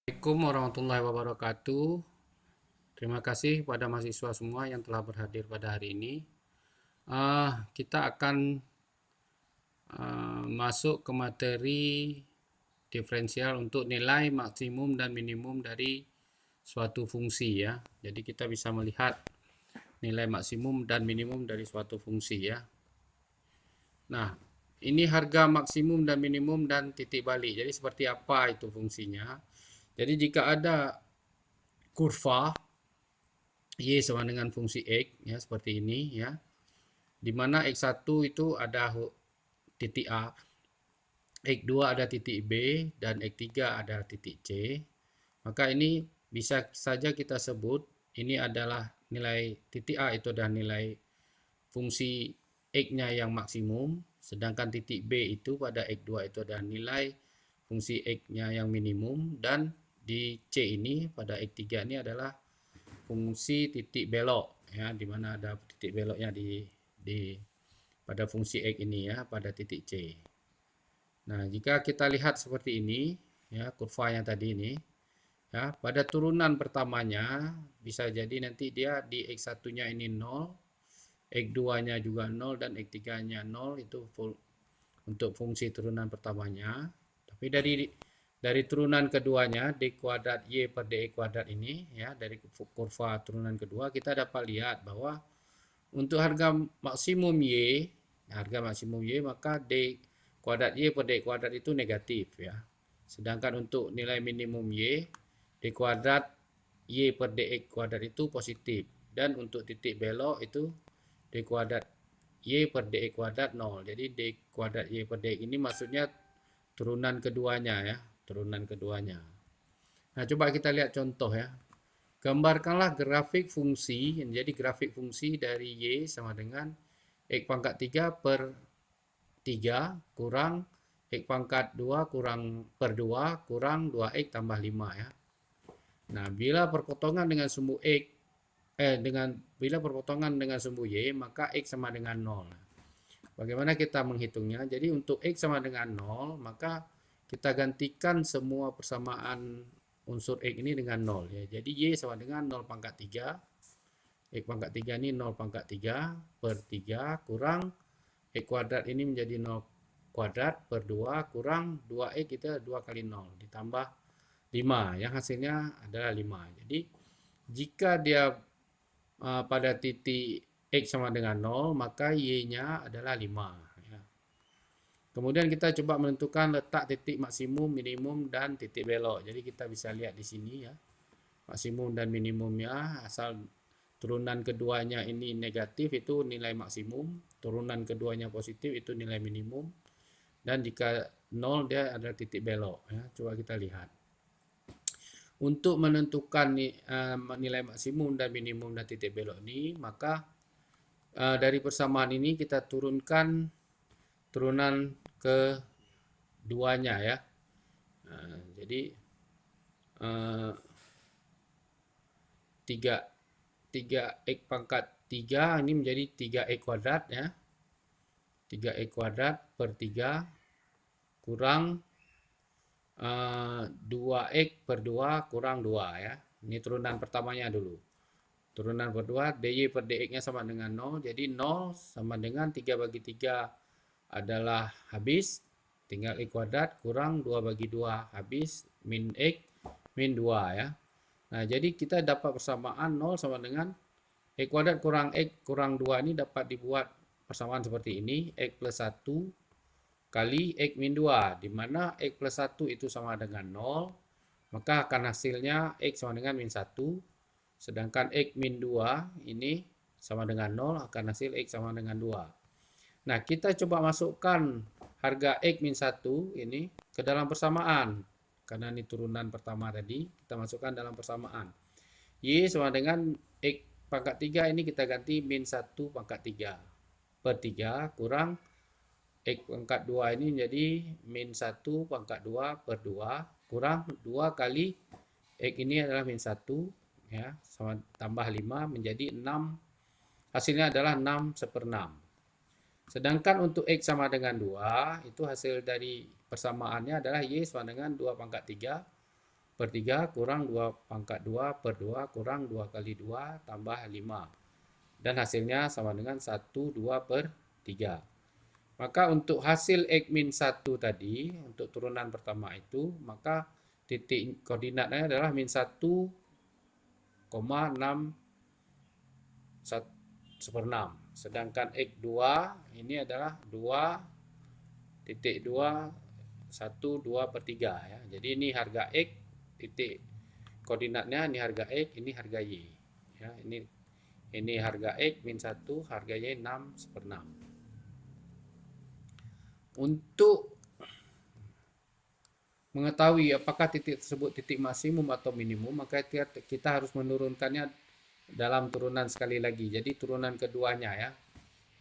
Assalamualaikum warahmatullahi wabarakatuh. Terima kasih kepada mahasiswa semua yang telah berhadir pada hari ini. Kita akan masuk ke materi diferensial untuk nilai maksimum dan minimum dari suatu fungsi ya. Jadi kita bisa melihat nilai maksimum dan minimum dari suatu fungsi ya. Nah, ini harga maksimum dan minimum dan titik balik. Jadi seperti apa itu fungsinya? Jadi jika ada kurva Y sama dengan fungsi X ya seperti ini ya. Di mana X1 itu ada titik A, X2 ada titik B dan X3 ada titik C. Maka ini bisa saja kita sebut ini adalah nilai titik A itu adalah nilai fungsi X-nya yang maksimum, sedangkan titik B itu pada X2 itu adalah nilai fungsi X-nya yang minimum, dan di C ini pada X3 ini adalah fungsi titik belok ya, di mana ada titik beloknya di pada fungsi X ini ya, pada titik C. Nah, jika kita lihat seperti ini ya, kurva yang tadi ini ya, pada turunan pertamanya bisa jadi nanti dia di X1-nya ini 0, X2-nya juga 0 dan X3-nya 0, itu full untuk fungsi turunan pertamanya. Tapi dari turunan keduanya d kuadrat y per dx kuadrat ini ya, dari kurva turunan kedua kita dapat lihat bahwa untuk harga maksimum y, maka d kuadrat y per dx kuadrat itu negatif ya. Sedangkan untuk nilai minimum y, d kuadrat y per dx kuadrat itu positif, dan untuk titik belok itu d kuadrat y per dx kuadrat 0. Jadi d kuadrat y per dx ini maksudnya turunan keduanya ya, turunan keduanya. Nah, coba kita lihat contoh ya. Gambarkanlah grafik fungsi, jadi grafik fungsi dari y sama dengan x pangkat 3 per 3 kurang x pangkat 2 kurang per 2 kurang 2x tambah 5 ya. Nah, bila perpotongan dengan sumbu x bila perpotongan dengan sumbu y, maka x sama dengan 0. Bagaimana kita menghitungnya? Jadi untuk x sama dengan 0, maka kita gantikan semua persamaan unsur x ini dengan 0 ya. Jadi y sama dengan 0 pangkat 3. X pangkat 3 ini 0 pangkat 3 per 3 kurang x kuadrat ini menjadi 0 kuadrat per 2 kurang 2x, kita 2 kali 0 ditambah 5 yang hasilnya adalah 5. Jadi jika dia pada titik x sama dengan 0, maka y-nya adalah 5 ya. Kemudian kita coba menentukan letak titik maksimum, minimum, dan titik belok. Jadi kita bisa lihat di sini ya, maksimum dan minimumnya. Asal turunan keduanya ini negatif itu nilai maksimum, turunan keduanya positif itu nilai minimum, dan jika 0 dia adalah titik belok ya. Coba kita lihat. Untuk menentukan nilai maksimum dan minimum dan titik belok ini, maka dari persamaan ini kita turunkan turunan keduanya ya. Jadi 3x pangkat 3 ini menjadi 3x kuadrat ya. 3x kuadrat per 3 kurang 2x per 2 kurang 2 ya. Ini turunan pertamanya dulu. Turunan per 2, dy per dx-nya sama dengan 0. Jadi 0 sama dengan 3 bagi 3 adalah habis. Tinggal x kuadrat kurang 2 bagi 2 habis, min x min 2 ya. Nah, jadi kita dapat persamaan 0 sama dengan x kuadrat kurang x kurang 2 ini dapat dibuat persamaan seperti ini. X plus 1 kali x min 2, di mana x plus 1 itu sama dengan 0, maka akan hasilnya x sama dengan min 1, sedangkan x min 2 ini sama dengan 0, akan hasil x sama dengan 2. Nah, kita coba masukkan harga x min 1 ini ke dalam persamaan. Karena ini turunan pertama tadi, kita masukkan dalam persamaan. Y sama dengan x pangkat 3 ini kita ganti min 1 pangkat 3 per 3 kurang x pangkat 2 ini menjadi min 1 pangkat 2 per 2 kurang 2 kali x ini adalah min 1 ya, sama tambah 5 menjadi 6. Hasilnya adalah 6 seper 6. Sedangkan untuk x sama dengan 2, itu hasil dari persamaannya adalah y sama dengan 2 pangkat 3 per 3 kurang 2 pangkat 2 per 2 kurang 2 kali 2 tambah 5. Dan hasilnya sama dengan 1, 2 per 3. Maka untuk hasil X min 1 tadi, untuk turunan pertama itu, maka titik koordinatnya adalah min 1,6 seper 6. Sedangkan X2 ini adalah 2,2 1, 2 per 3 ya. Jadi ini harga X, titik koordinatnya ini harga X, ini harga Y. Ya, ini harga X min 1, harga Y 6 seper 6. Untuk mengetahui apakah titik tersebut titik maksimum atau minimum, maka kita harus menurunkannya dalam turunan sekali lagi. Jadi turunan keduanya ya.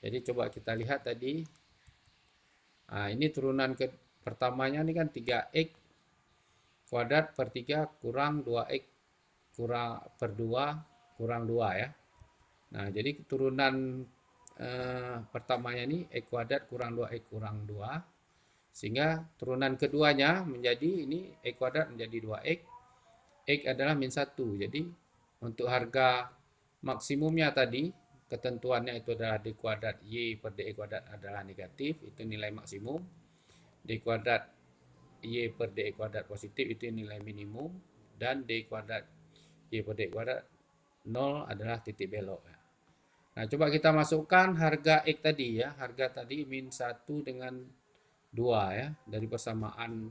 Jadi coba kita lihat tadi. Nah, ini turunan pertamanya ini kan 3x kuadrat per 3 kurang 2x kurang per 2 kurang 2 ya. Nah, jadi turunan pertamanya ini x kuadrat kurang 2x kurang 2. Sehingga turunan keduanya menjadi ini x kuadrat menjadi 2x. X adalah min 1. Jadi untuk harga maksimumnya tadi, ketentuannya itu adalah d kuadrat y per dx kuadrat adalah negatif, itu nilai maksimum. D kuadrat y per dx kuadrat positif itu nilai minimum. Dan d kuadrat y per dx kuadrat 0 adalah titik belok. Nah, coba kita masukkan harga X tadi ya. Harga tadi min 1 dengan 2 ya. Dari persamaan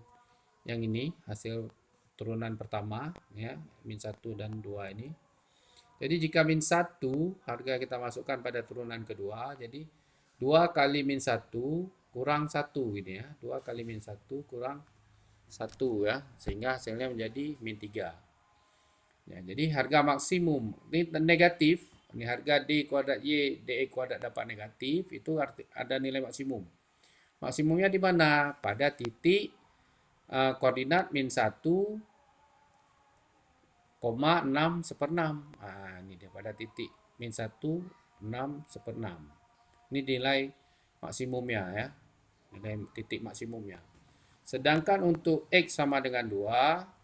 yang ini, hasil turunan pertama ya, min 1 dan 2 ini. Jadi jika min 1 harga kita masukkan pada turunan kedua, jadi 2 kali min 1 kurang 1 ini ya. 2 kali min 1 kurang 1 ya, sehingga hasilnya menjadi min 3. Ya, jadi harga maksimum ini negatif, ini harga d kuadrat y dx kuadrat dapat negatif, itu ada nilai maksimum. Maksimumnya di mana? Pada titik koordinat min 1,6 seper 6. Nah, ini dia pada titik min 1, 6 seper 6. Ini nilai maksimumnya ya. Nilai titik maksimumnya. Sedangkan untuk X sama dengan 2,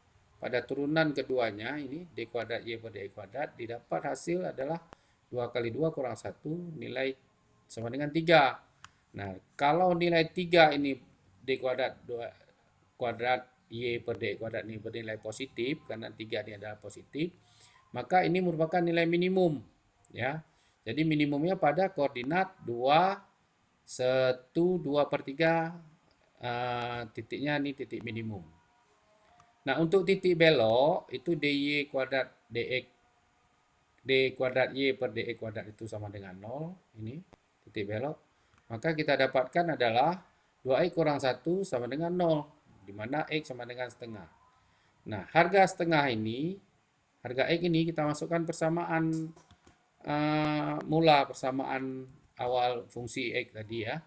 pada turunan keduanya ini d kuadrat y per dx kuadrat didapat hasil adalah 2 kali 2 kurang 1, nilai sama dengan 3. Nah, kalau nilai 3 ini d kuadrat 2 kuadrat y per dx kuadrat ini bernilai positif, karena 3 ini adalah positif, maka ini merupakan nilai minimum ya. Jadi minimumnya pada koordinat 2, 1, 2 per 3, titiknya ini titik minimum. Nah, untuk titik belok itu dy kuadrat dx d kuadrat y per dx kuadrat itu sama dengan 0. Ini titik belok. Maka kita dapatkan adalah 2x kurang 1 sama dengan 0. Di mana x sama dengan setengah. Nah, harga setengah ini, harga x ini kita masukkan persamaan mula, persamaan awal fungsi x tadi ya.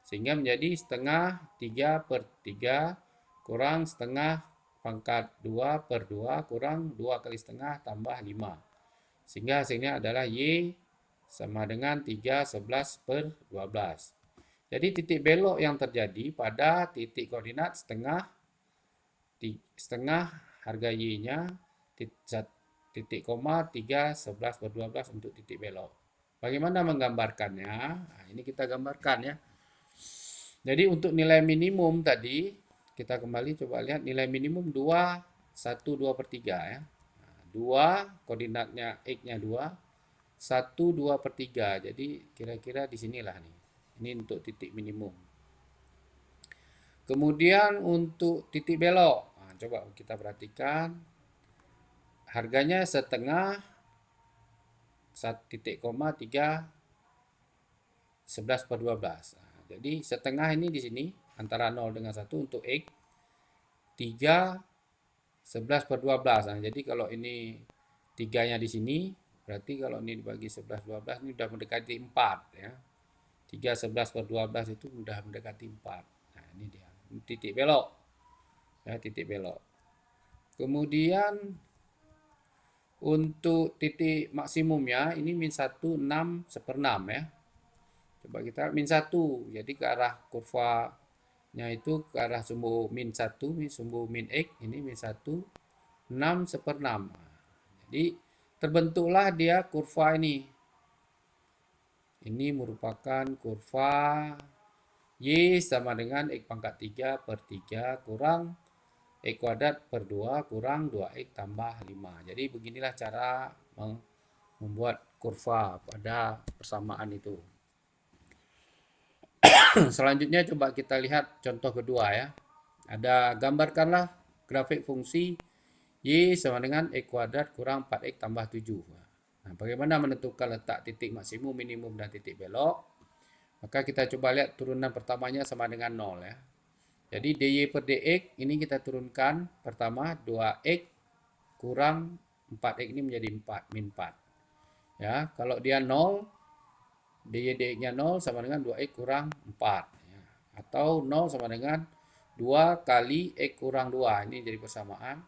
Sehingga menjadi setengah 3 per 3 kurang setengah pangkat 2 per 2 kurang 2 kali setengah tambah 5. Sehingga hasilnya adalah Y sama dengan 3, 11 per 12. Jadi titik belok yang terjadi pada titik koordinat setengah harga Y-nya titik koma 3, 11 per 12 untuk titik belok. Bagaimana menggambarkannya? Nah, ini kita gambarkan ya. Jadi untuk nilai minimum tadi, kita kembali coba lihat nilai minimum 2, 1, 2 per 3 ya. 2, koordinatnya X-nya 2, 1, 2 per 3. Jadi kira-kira di sinilah nih. Ini untuk titik minimum. Kemudian untuk titik belok. Nah, coba kita perhatikan. Harganya setengah 1,3 11 per 12. Nah, jadi setengah ini di sini antara 0 dengan 1 untuk X 3 11 per 12. Nah, jadi kalau ini 3-nya di sini, berarti kalau ini dibagi 11 12 ini sudah mendekati 4 ya. 3 11 per 12 itu sudah mendekati 4. Nah, ini dia. Ini titik belok. Ya, titik belok. Kemudian untuk titik maksimumnya ini min 1 6 seper 6 ya. Coba kita min 1. Jadi ke arah kurvanya itu ke arah sumbu min 1, sumbu min X, ini min 1 6/6. Jadi terbentuklah dia kurva ini. Ini merupakan kurva Y sama dengan X pangkat 3 per 3 kurang X kuadrat per 2 kurang 2X tambah 5. Jadi beginilah cara membuat kurva pada persamaan itu. Selanjutnya coba kita lihat contoh kedua ya. Ada gambarkanlah grafik fungsi Y sama dengan X kuadrat kurang 4X tambah 7. Nah, bagaimana menentukan letak titik maksimum, minimum, dan titik belok? Maka kita coba lihat turunan pertamanya sama dengan 0 ya. Jadi dy per dx ini kita turunkan pertama 2x kurang 4x ini menjadi 4, min 4. Ya, kalau dia 0, dy dx-nya 0 sama dengan 2x kurang 4. Ya. Atau 0 sama dengan 2 kali x kurang 2. Ini jadi persamaan.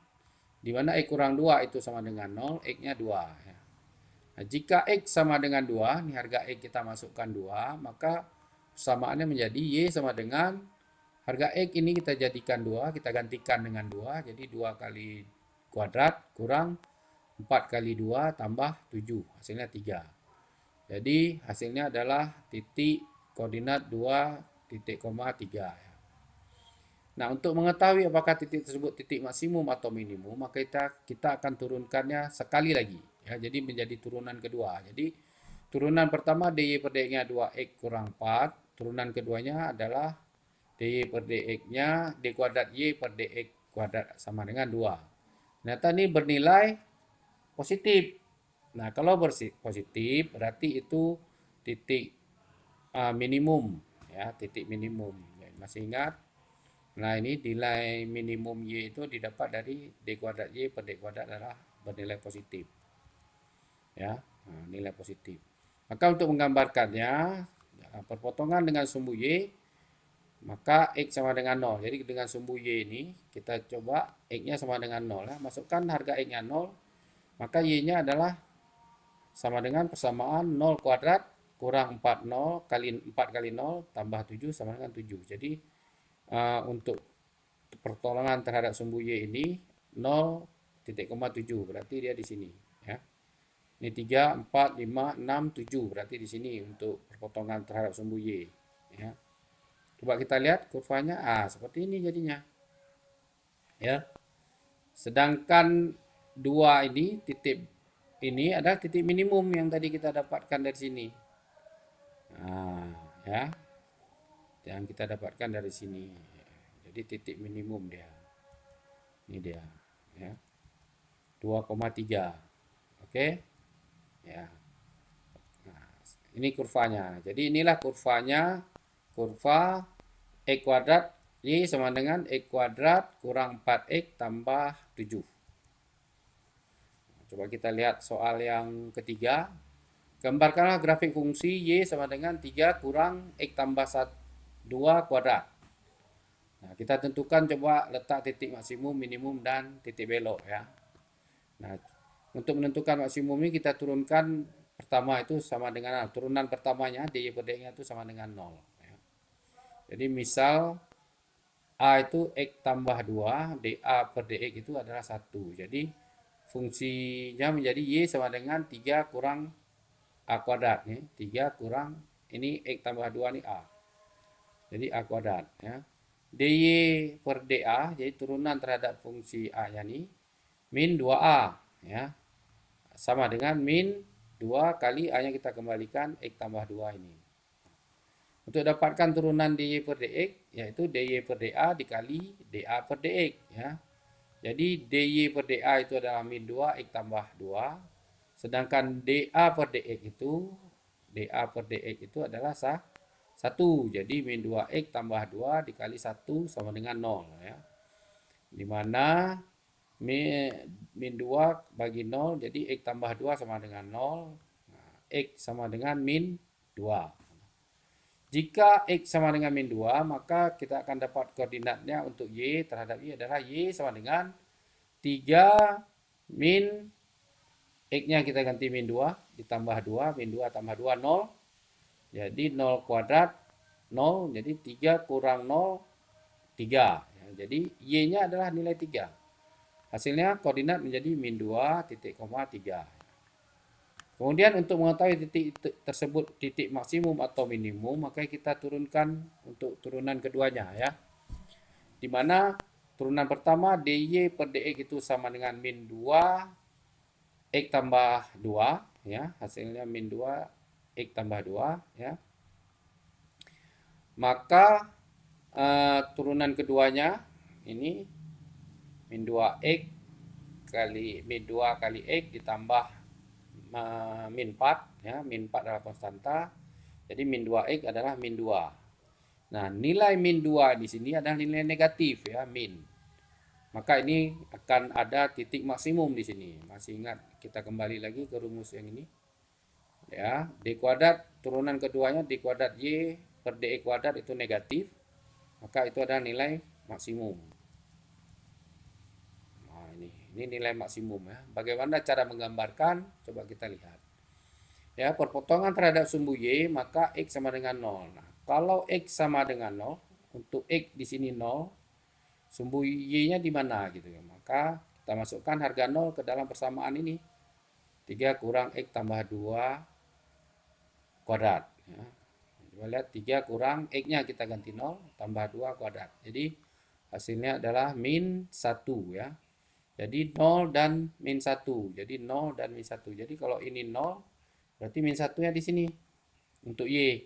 Di mana x kurang 2 itu sama dengan 0, x-nya 2. Ya. Nah, jika X sama dengan 2, ini harga X kita masukkan 2, maka persamaannya menjadi Y sama dengan harga X ini kita jadikan 2, kita gantikan dengan 2, jadi 2 kali kuadrat kurang 4 kali 2 tambah 7, hasilnya 3. Jadi hasilnya adalah titik koordinat 2 titik koma 3. Nah, untuk mengetahui apakah titik tersebut titik maksimum atau minimum, maka kita akan turunkannya sekali lagi. Ya, jadi menjadi turunan kedua. Jadi turunan pertama dy per dx-nya 2x kurang 4. Turunan keduanya adalah dy per dx-nya d kuadrat y per dx kuadrat sama dengan 2. Ternyata ini bernilai positif. Nah, kalau positif berarti itu titik minimum. Ya, titik minimum. Masih ingat? Nah, ini nilai minimum Y itu didapat dari D kuadrat Y per D kuadrat adalah bernilai positif. Ya, nah, nilai positif. Maka untuk menggambarkannya, perpotongan dengan sumbu Y, maka X sama dengan 0. Jadi dengan sumbu Y ini, kita coba X-nya sama dengan 0. Ya. Masukkan harga X-nya 0, maka Y-nya adalah sama dengan persamaan 0 kuadrat kurang 40 kali 4 kali 0 tambah 7 sama dengan 7. Jadi untuk pertolongan terhadap sumbu Y ini 0,7 berarti dia di sini ya. Ini 3, 4, 5, 6, 7 berarti di sini untuk perpotongan terhadap sumbu Y ya. Coba kita lihat kurvanya seperti ini jadinya. Ya. Sedangkan 2 ini titik ini adalah titik minimum yang tadi kita dapatkan dari sini. Nah, ya. Yang kita dapatkan dari sini. Jadi titik minimum dia. Ini dia, ya. 2,3. Oke. Ya. Nah, ini kurvanya. Jadi inilah kurvanya. Kurva X kuadrat Y sama dengan X kuadrat kurang 4X tambah 7. Coba kita lihat soal yang ketiga. Gambarkanlah grafik fungsi Y sama dengan 3 kurang X tambah 2 kuadrat. Nah, kita tentukan coba letak titik maksimum, minimum, dan titik belok ya. Nah, untuk menentukan maksimum ini kita turunkan pertama itu sama dengan turunan pertamanya dy per dx itu sama dengan 0 ya. Jadi misal A itu X tambah 2, dA per dx itu adalah 1. Jadi fungsinya menjadi Y sama dengan 3 kurang A kuadrat nih. 3 kurang ini X tambah 2 ini A. Jadi A kuadrat ya. dy per dA jadi turunan terhadap fungsi A nya ini min 2A ya. Sama dengan min 2 kali A nya kita kembalikan X tambah 2 ini. Untuk dapatkan turunan dy per dx yaitu dy per dA dikali dA per dx ya. Jadi dy per dA itu adalah min 2 X tambah 2. Sedangkan dA per dx itu adalah 1. Jadi min 2x tambah 2 dikali 1 sama dengan 0 ya. Dimana min 2 bagi 0 jadi x tambah 2 sama dengan 0. Nah, x sama dengan min 2. Jika x sama dengan min 2 maka kita akan dapat koordinatnya untuk y terhadap y adalah y sama dengan 3 min x-nya kita ganti min 2 ditambah 2, min 2 tambah 2 0. Jadi 0 kuadrat 0, jadi 3 kurang 0, 3. Ya, jadi Y-nya adalah nilai 3. Hasilnya koordinat menjadi min 2 titik koma 3. Kemudian untuk mengetahui titik tersebut titik maksimum atau minimum, maka kita turunkan untuk turunan keduanya ya. Di mana turunan pertama dy per dx itu sama dengan min 2 x tambah 2 ya, hasilnya min 2 x tambah 2 ya. Maka turunan keduanya ini min 2x kali min 2 kali x ditambah min 4 ya, min 4 adalah konstanta. Jadi min 2x adalah min 2. Nah, nilai min 2 di sini adalah nilai negatif ya, min. Maka ini akan ada titik maksimum di sini. Masih ingat, kita kembali lagi ke rumus yang ini. Ya, d kuadrat turunan keduanya d kuadrat y per dx kuadrat itu negatif. Maka itu adalah nilai maksimum. Nah, ini nilai maksimum ya. Bagaimana cara menggambarkan? Coba kita lihat. Ya, perpotongan terhadap sumbu y, maka x sama dengan 0. Nah, kalau x sama dengan 0, untuk x di sini 0, sumbu y-nya di mana gitu ya. Maka kita masukkan harga 0 ke dalam persamaan ini. 3 kurang x tambah 2 kuadrat ya. Coba lihat 3 kurang x-nya kita ganti 0 tambah 2 kuadrat. Jadi hasilnya adalah min 1 ya. Jadi 0 dan min 1. Jadi 0 dan min 1. Jadi kalau ini 0, berarti min 1-nya di sini. Untuk y.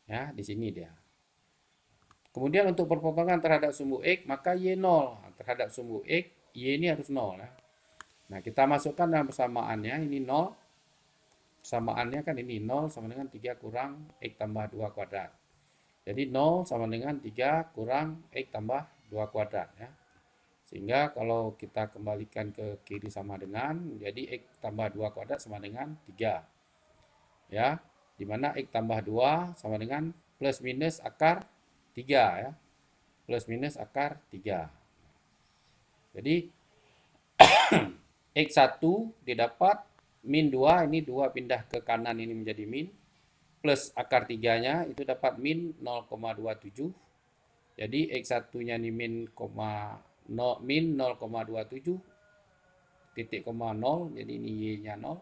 Ya, di sini dia. Kemudian untuk perpotongan terhadap sumbu x, maka y 0. Terhadap sumbu x, y ini harus 0 ya. Nah, kita masukkan dalam persamaannya, ini 0. Persamaannya kan ini 0 sama dengan 3 kurang x tambah 2 kuadrat. Jadi 0 sama dengan 3 kurang x tambah 2 kuadrat ya. Sehingga kalau kita kembalikan ke kiri sama dengan, jadi x tambah 2 kuadrat sama dengan 3. Ya, dimana x tambah 2 sama dengan plus minus akar 3 ya. Plus minus akar 3. Jadi x1 didapat min 2, ini 2 pindah ke kanan ini menjadi min, plus akar 3-nya itu dapat min 0,27. Jadi x1-nya ini min 0,27 titik 0, jadi ini y-nya 0.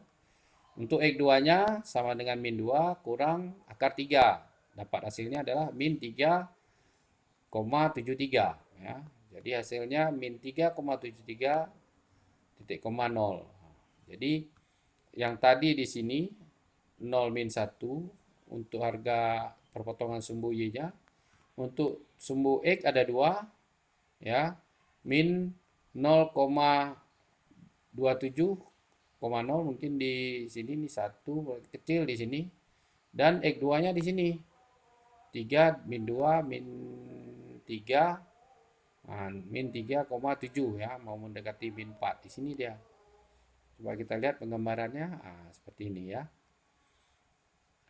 Untuk x2-nya sama dengan min 2 kurang akar 3. Dapat hasilnya adalah min 3,73 ya. Jadi hasilnya min 3,73 titik 0. Jadi yang tadi di sini 0 min 1 untuk harga perpotongan sumbu y-nya. Untuk sumbu x ada 2 ya, min 0,27,0 mungkin di sini ini 1 kecil di sini, dan x2-nya di sini 3 min 2 min 3 min 3,7 ya, mau mendekati min 4 di sini dia. Coba kita lihat penggambarannya, seperti ini ya.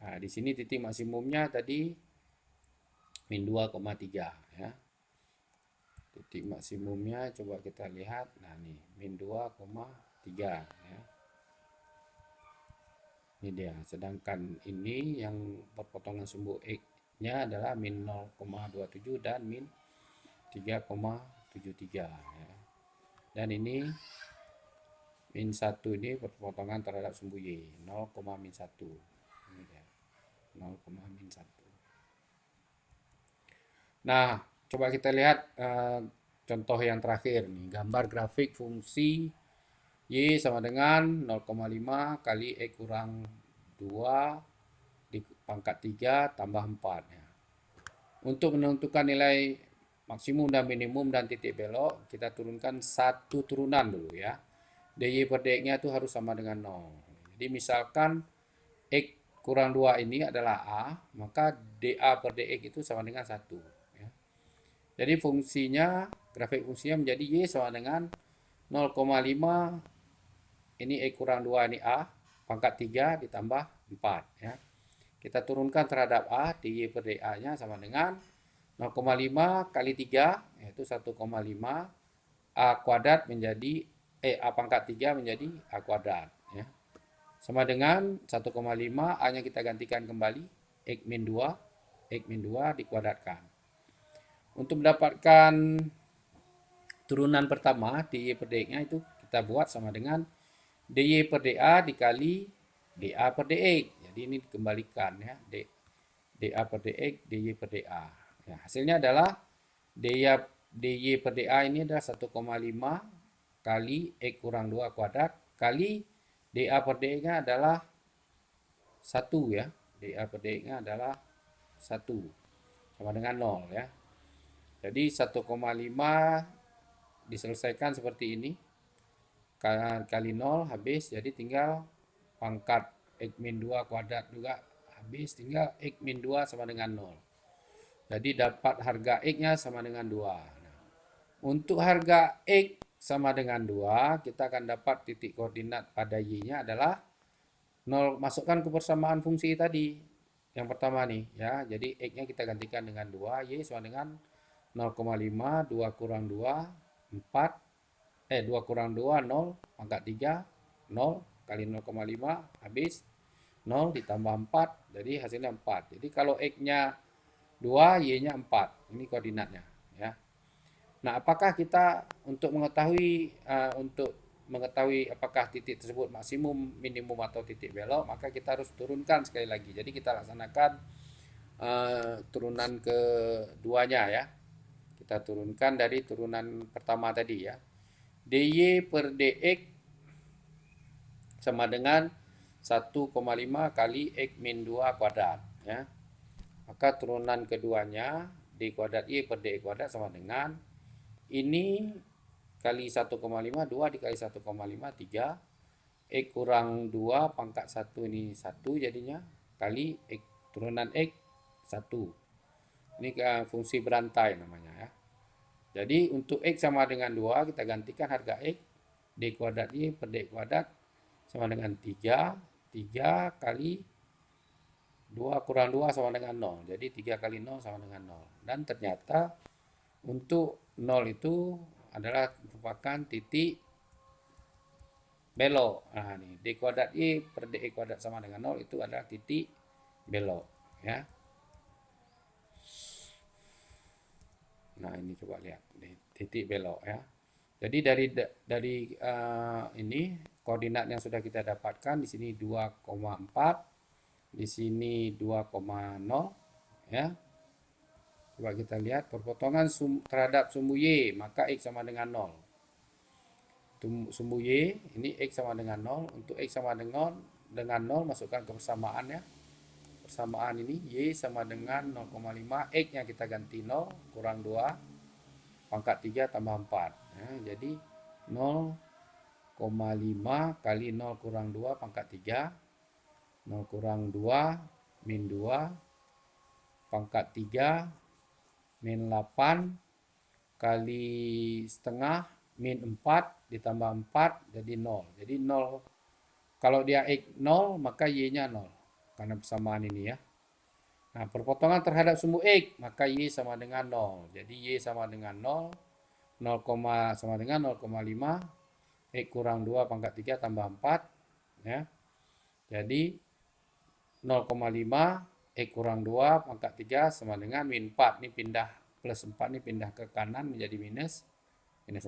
Nah, di sini titik maksimumnya tadi min 2,3 ya. Titik maksimumnya coba kita lihat. Nah, nih min 2,3 ya. Ini dia. Sedangkan ini yang perpotongan sumbu x-nya adalah min 0,27 dan min 3,73 ya. Dan ini min 1 ini perpotongan terhadap sumbu y, 0, min 1. Ini dia. 0, min 1. Nah, coba kita lihat contoh yang terakhir nih, gambar grafik fungsi y sama dengan 0,5 kali x kurang 2 di pangkat 3 tambah 4 ya. Untuk menentukan nilai maksimum dan minimum dan titik belok, kita turunkan satu turunan dulu ya. dy per dx-nya itu harus sama dengan 0. Jadi misalkan x kurang 2 ini adalah a, maka dA per dx itu sama dengan 1. Ya. Jadi fungsinya, grafik fungsinya menjadi y sama dengan 0,5, ini x kurang 2 ini a, pangkat 3 ditambah 4. Ya. Kita turunkan terhadap a, dy per dA-nya sama dengan 0,5 kali 3, yaitu 1,5, a kuadrat menjadi a pangkat 3 menjadi a kuadrat ya. Sama dengan 1,5, a-nya kita gantikan kembali x min 2 dikuadratkan. Untuk mendapatkan turunan pertama dy per dx-nya itu kita buat sama dengan dy per dA dikali dA per dx. Jadi ini dikembalikan ya, dA per dx dy per dA. Ya, hasilnya adalah dy per dA ini adalah 1,5 kali x kurang 2 kuadrat kali dA per dx-nya adalah 1 ya. dA per dx-nya adalah 1 sama dengan 0 ya. Jadi 1,5 diselesaikan seperti ini. Kali 0 habis, jadi tinggal pangkat x min 2 kuadrat juga habis, tinggal x min 2 sama dengan 0. Jadi dapat harga x-nya sama dengan 2. Nah, untuk harga x sama dengan 2, kita akan dapat titik koordinat pada y-nya adalah 0. Masukkan ke persamaan fungsi tadi. Yang pertama nih ya. Jadi x-nya kita gantikan dengan 2, y sama dengan 0,5, 2 kurang 2, 4. 2 kurang 2, 0, pangkat 3, 0, kali 0,5, habis 0 ditambah 4, jadi hasilnya 4. Jadi kalau x-nya 2, y-nya 4. Ini koordinatnya. Ya. Nah, apakah kita untuk mengetahui apakah titik tersebut maksimum, minimum, atau titik belok, maka kita harus turunkan sekali lagi. Jadi kita laksanakan turunan keduanya ya. Kita turunkan dari turunan pertama tadi ya. dy per dx sama dengan 1,5 kali x min 2 kuadrat ya. Maka turunan keduanya d kuadrat y per dx kuadrat sama dengan ini kali 1,5, 2 dikali 1,5, 3, x kurang 2 pangkat 1 ini 1 jadinya, kali x, turunan x 1. Ini fungsi berantai namanya ya. Jadi untuk x sama dengan 2, kita gantikan harga x, d kuadrat y per dx kuadrat sama dengan 3. 3 kali 2 kurang 2 sama dengan 0. Jadi 3 kali 0 sama dengan 0. Dan ternyata untuk 0 itu adalah merupakan titik belok. Nah, ini d kuadrat y per dx kuadrat sama dengan 0 itu adalah titik belok ya. Nah, ini coba lihat titik belok ya. Jadi dari ini koordinat yang sudah kita dapatkan di sini 2,4, di sini 2,0 ya. Coba kita lihat perpotongan terhadap sumbu y, maka x sama dengan 0. Sumbu y ini x sama dengan 0. Untuk x sama dengan 0 masukkan ke persamaan ya. Persamaan ini y sama dengan 0,5, x-nya kita ganti 0 kurang 2 pangkat 3 tambah 4 ya, jadi 0,5 kali 0 kurang 2 pangkat 3, 0 kurang 2 min 2 pangkat 3 min 8 kali setengah min 4 ditambah 4 jadi 0. Jadi 0, kalau dia x 0 maka y-nya 0 karena persamaan ini ya. Nah, perpotongan terhadap sumbu x, maka y sama dengan 0. Jadi y sama dengan 0, 0, sama dengan 0,5, x kurang 2 pangkat 3 tambah 4 ya. Jadi 0,5 x kurang 2 pangkat 3 sama dengan min 4. Ini pindah plus 4 ini pindah ke kanan menjadi minus 4.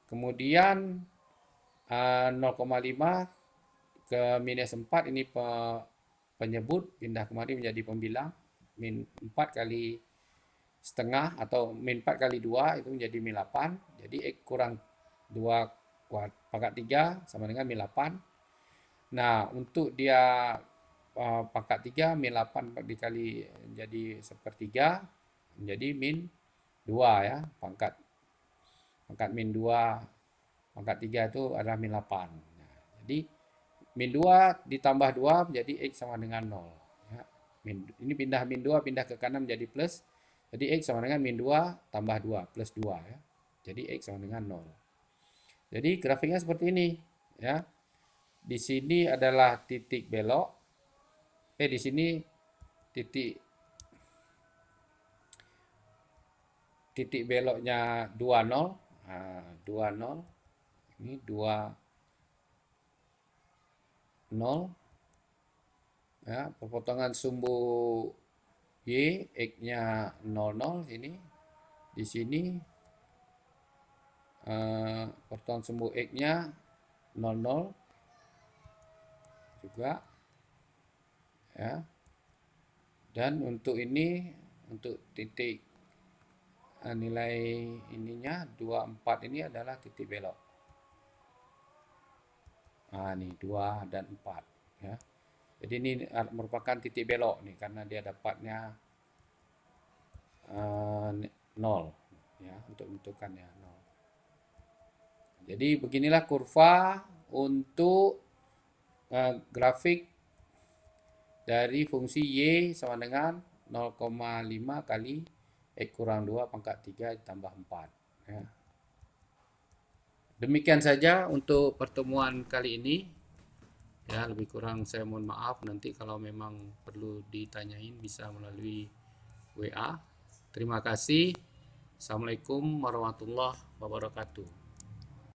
Kemudian 0,5 ke minus 4 ini penyebut, pindah kemari menjadi pembilang, min 4 kali setengah atau min 4 kali 2 itu menjadi min 8. Jadi x kurang 2 pangkat 3 sama dengan min 8. Nah, untuk dia pangkat 3 min 8 dikali jadi sepertiga menjadi min 2 ya. Pangkat min 2 pangkat 3 itu adalah min 8. Nah, jadi min 2 ditambah 2 menjadi x sama dengan 0. Ya. Ini pindah min 2 pindah ke kanan menjadi plus. Jadi x sama dengan min 2 tambah 2 plus 2 ya. Jadi x sama dengan 0. Jadi grafiknya seperti ini ya. Di sini adalah titik belok. Di sini titik beloknya 20. Nah, 20. Ini 2 0 ya, perpotongan sumbu y x-nya 00 sini, di sini pertukaran sumbu X-nya 00 juga ya. Dan untuk ini, untuk titik nilai ininya 24 ini adalah titik belok. Nah, ini 2 dan 4 ya. Jadi ini merupakan titik belok nih karena dia dapatnya 0 ya, untuk menentukannya 0. Jadi beginilah kurva untuk grafik dari fungsi Y sama dengan 0,5 kali X kurang 2 pangkat 3 ditambah 4 ya. Demikian saja untuk pertemuan kali ini. Ya, lebih kurang saya mohon maaf. Nanti kalau memang perlu ditanyain bisa melalui WA. Terima kasih. Assalamualaikum warahmatullahi wabarakatuh.